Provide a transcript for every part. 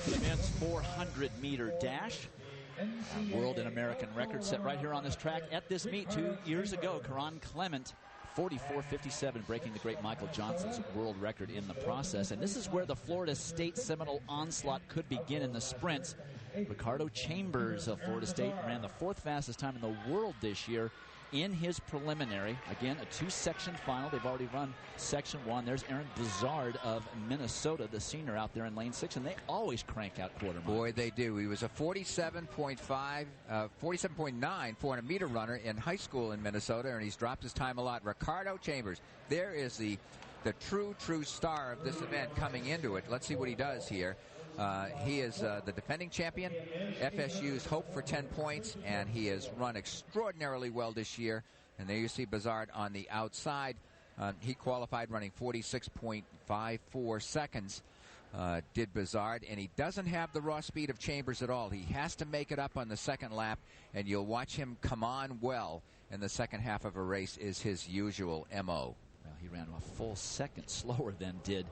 for the men's 400-meter dash. World and American record set right here on this track at this meet 2 years ago. Karan Clement, 44.57, breaking the great Michael Johnson's world record in the process. And this is where the Florida State Seminole onslaught could begin in the sprints. Ricardo Chambers of Florida State ran the 4th fastest time in the world this year in his preliminary. Again, a 2-section final. They've already run section 1. There's Aaron Bizard of Minnesota, the senior out there in lane 6, and they always crank out quarter miles. Boy, they do. He was a 47.9 400-meter runner in high school in Minnesota, and he's dropped his time a lot. Ricardo Chambers, there is the true star of this event coming into it. Let's see what he does here. He is the defending champion, FSU's hope for 10 points, and he has run extraordinarily well this year. And there you see Bizard on the outside. He qualified running 46.54 seconds, did Bizard, and he doesn't have the raw speed of Chambers at all. He has to make it up on the second lap, and you'll watch him come on well in the second half of a race is his usual M.O. Well, he ran a full second slower than did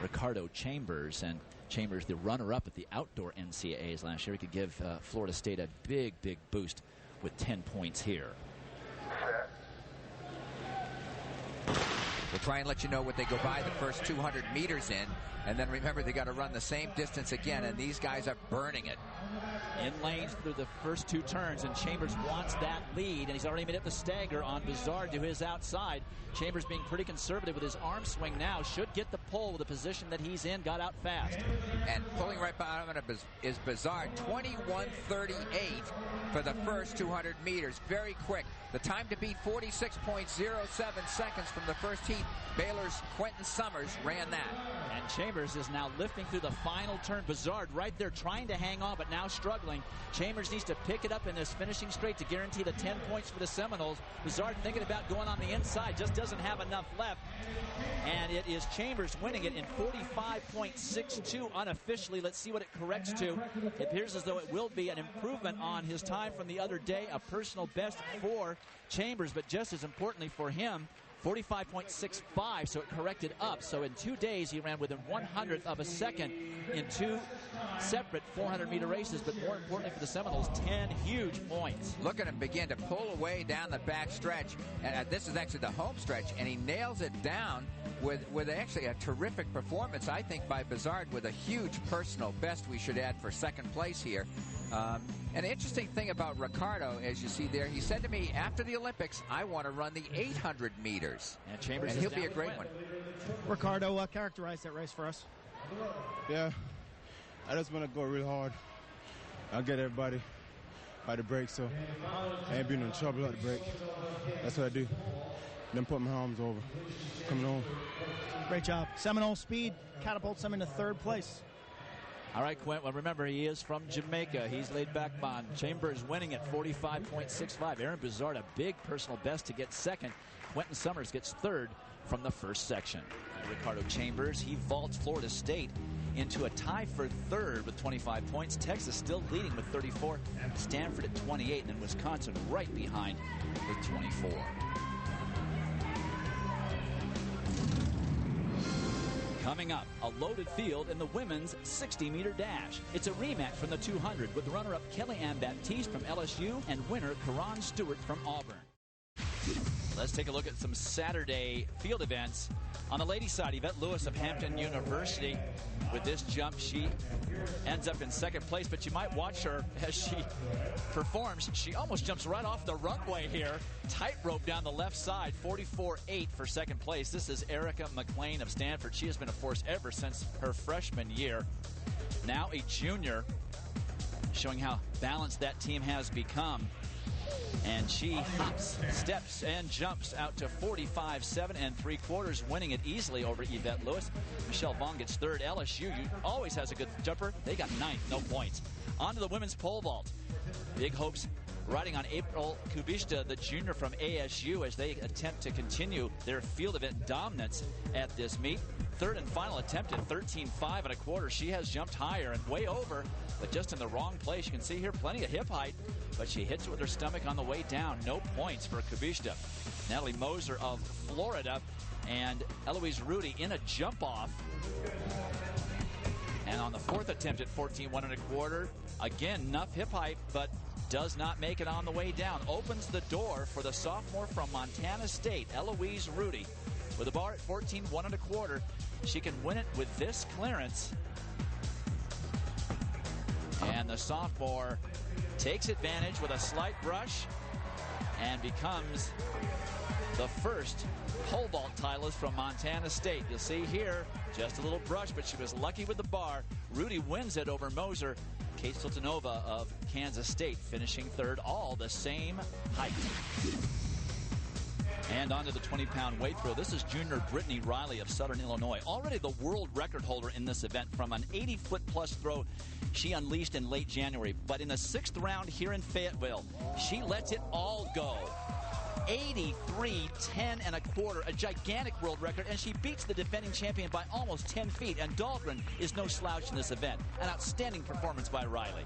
Ricardo Chambers, and Chambers, the runner-up at the outdoor NCAAs last year. He could give Florida State a big boost with 10 points here. We'll try and let you know what they go by the first 200 meters in, and then remember they got to run the same distance again, and these guys are burning it. In lanes through the first 2 turns, and Chambers wants that lead, and he's already made it the stagger on Bizard to his outside. Chambers being pretty conservative with his arm swing now, should get the pole with the position that he's in, got out fast. And pulling right behind him is Bizard, 21:38 for the first 200 meters. Very quick. The time to beat, 46.07 seconds from the first heat. Baylor's Quentin Summers ran that. And Chambers is now lifting through the final turn. Bizard right there trying to hang on, but now struggling. Chambers needs to pick it up in this finishing straight to guarantee the 10 points for the Seminoles. Bizard thinking about going on the inside, just doesn't have enough left. And it is Chambers winning it in 45.62 unofficially. Let's see what it corrects to. It appears as though it will be an improvement on his time from the other day, a personal best for Chambers, but just as importantly for him, 45.65, so it corrected up. So in 2 days, he ran within 100th of a second in 2 separate 400-meter races, but more importantly for the Seminoles, 10 huge points. Look at him begin to pull away down the back stretch, and this is actually the home stretch, and he nails it down with actually a terrific performance, I think, by Bizard, with a huge personal best, we should add, for second place here. An interesting thing about Ricardo, as you see there, he said to me, after the Olympics, I want to run the 800 meters. And Chambers, and he'll be a great one. Ricardo, characterize that race for us. Yeah, I just want to go real hard. I'll get everybody by the break, so I ain't being in trouble at the break. That's what I do. Then put my arms over. Coming home. Great job. Seminole speed catapults him into 3rd place. All right, Quint. Well, remember, he is from Jamaica. He's laid back on. Chambers winning at 45.65. Aaron Bizard, a big personal best to get second. Quentin Summers gets 3rd from the first section. Ricardo Chambers, he vaults Florida State into a tie for 3rd with 25 points. Texas still leading with 34. Stanford at 28, and then Wisconsin right behind with 24. Coming up, a loaded field in the women's 60-meter dash. It's a rematch from the 200 with runner-up Kelly Ann Baptiste from LSU and winner Karan Stewart from Auburn. Let's take a look at some Saturday field events. On the ladies' side, Yvette Lewis of Hampton University. With this jump, she ends up in 2nd place, but you might watch her as she performs. She almost jumps right off the runway here. Tightrope down the left side, 44.8 for 2nd place. This is Erica McLean of Stanford. She has been a force ever since her freshman year. Now a junior, showing how balanced that team has become. And she hops, steps, and jumps out to 45.7 3/4, winning it easily over Yvette Lewis. Michelle Vaughn gets 3rd. LSU always has a good jumper. They got 9th, no points. On to the women's pole vault. Big hopes riding on April Kubishta, the junior from ASU, as they attempt to continue their field event dominance at this meet. 3rd and final attempt at 13.5 1/4. She has jumped higher and way over, but just in the wrong place. You can see here plenty of hip height, but she hits it with her stomach on the way down. No points for Kubishta. Natalie Moser of Florida and Eloise Rudy in a jump off. And on the fourth attempt at 14 1.25, again, enough hip height, but does not make it on the way down. Opens the door for the sophomore from Montana State, Eloise Rudy. With the bar at 14 1.25, she can win it with this clearance. And the sophomore takes advantage with a slight brush and becomes the first pole vault titleist from Montana State. You'll see here, just a little brush, but she was lucky with the bar. Rudy wins it over Moser. Kate Sultanova of Kansas State finishing third, all the same height. And onto the 20-pound weight throw. This is junior Brittany Riley of Southern Illinois, already the world record holder in this event from an 80-foot-plus throw she unleashed in late January. But in the 6th round here in Fayetteville, she lets it all go. 83 10.25, a gigantic world record, and she beats the defending champion by almost 10 feet. And Dahlgren is no slouch in this event. An outstanding performance by Riley.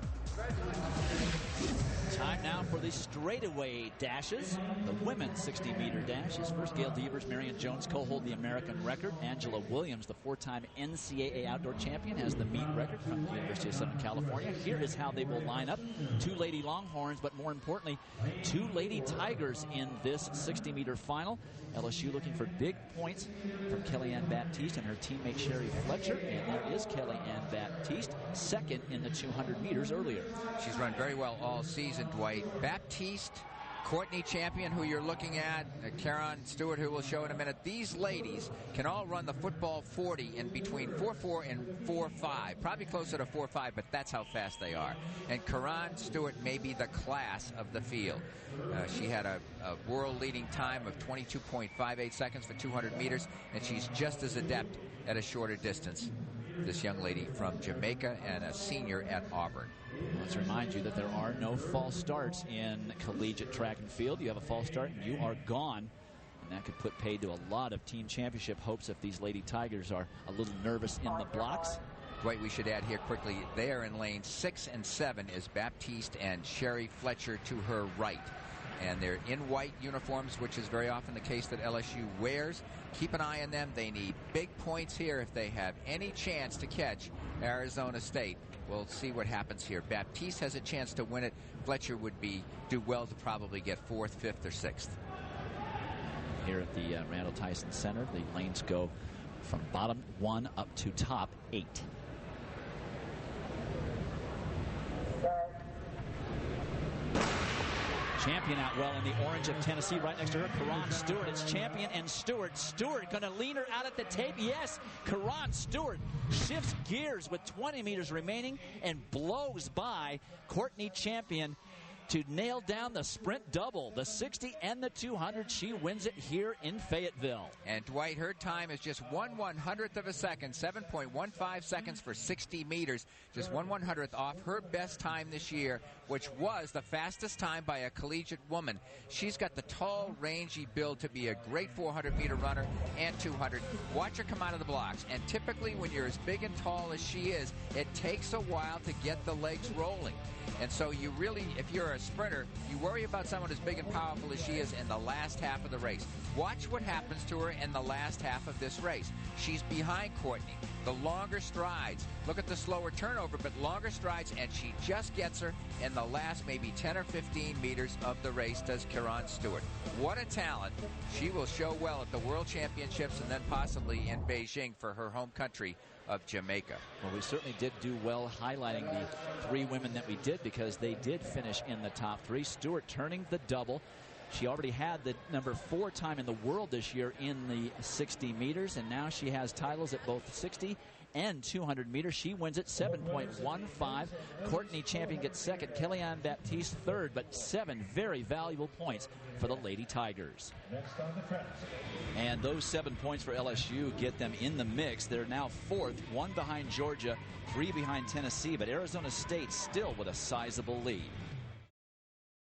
Time now for the straightaway dashes. The women's 60-meter dashes. First, Gail Devers, Marion Jones co-hold the American record. Angela Williams, the 4-time NCAA outdoor champion, has the meet record from the University of Southern California. Here is how they will line up. 2 Lady Longhorns, but more importantly, 2 Lady Tigers in this 60-meter final. LSU looking for big points from Kellyanne Baptiste and her teammate Sherry Fletcher. And there is Kellyanne Baptiste, second in the 200 meters earlier. She's run very well all season, Dwight. Baptiste, Courtney Champion, who you're looking at, Caron Stewart, who we'll show in a minute. These ladies can all run the football 40 in between 4.4 and 4.5. Probably closer to 4.5, but that's how fast they are. And Caron Stewart may be the class of the field. She had a world-leading time of 22.58 seconds for 200 meters, and she's just as adept at a shorter distance. This young lady from Jamaica and a senior at Auburn. Let's remind you that there are no false starts in collegiate track and field. You have a false start and you are gone. And that could put paid to a lot of team championship hopes if these Lady Tigers are a little nervous in the blocks. Dwight, we should add here quickly, there in lanes 6 and 7 is Baptiste and Sherry Fletcher to her right. And they're in white uniforms, which is very often the case that LSU wears. Keep an eye on them. They need big points here if they have any chance to catch Arizona State. We'll see what happens here. Baptiste has a chance to win it. Fletcher would do well to probably get 4th, 5th, or 6th. Here at the Randall Tyson Center, the lanes go from bottom 1 up to top 8. Champion out well in the orange of Tennessee, right next to her, Caron Stewart. It's Champion and Stewart. Stewart going to lean her out at the tape. Yes, Caron Stewart shifts gears with 20 meters remaining and blows by Courtney Champion to nail down the sprint double, the 60 and the 200. She wins it here in Fayetteville. And Dwight, her time is just 1/100th of a second, 7.15 seconds for 60 meters, just 1/100th off her best time this year, which was the fastest time by a collegiate woman. She's got the tall, rangy build to be a great 400-meter runner and 200. Watch her come out of the blocks. And typically when you're as big and tall as she is, it takes a while to get the legs rolling. And so you really, if you're a sprinter, you worry about someone as big and powerful as she is in the last half of the race. Watch what happens to her in the last half of this race. She's behind Courtney. The longer strides. Look at the slower turnover, but longer strides, and she just gets her in the last maybe 10 or 15 meters of the race, does Caron Stewart. What a talent. She will show well at the World Championships and then possibly in Beijing for her home country of Jamaica. Well, we certainly did do well highlighting the 3 women that we did, because they did finish in the top 3. Stewart turning the double. She already had the number 4 time in the world this year in the 60 meters, and now she has titles at both 60 and 200 meters. She wins it 7.15. Courtney Champion gets second. Kellyanne Baptiste third, but 7 very valuable points for the Lady Tigers. And those 7 points for LSU get them in the mix. They're now 4th, 1 behind Georgia, 3 behind Tennessee, but Arizona State still with a sizable lead.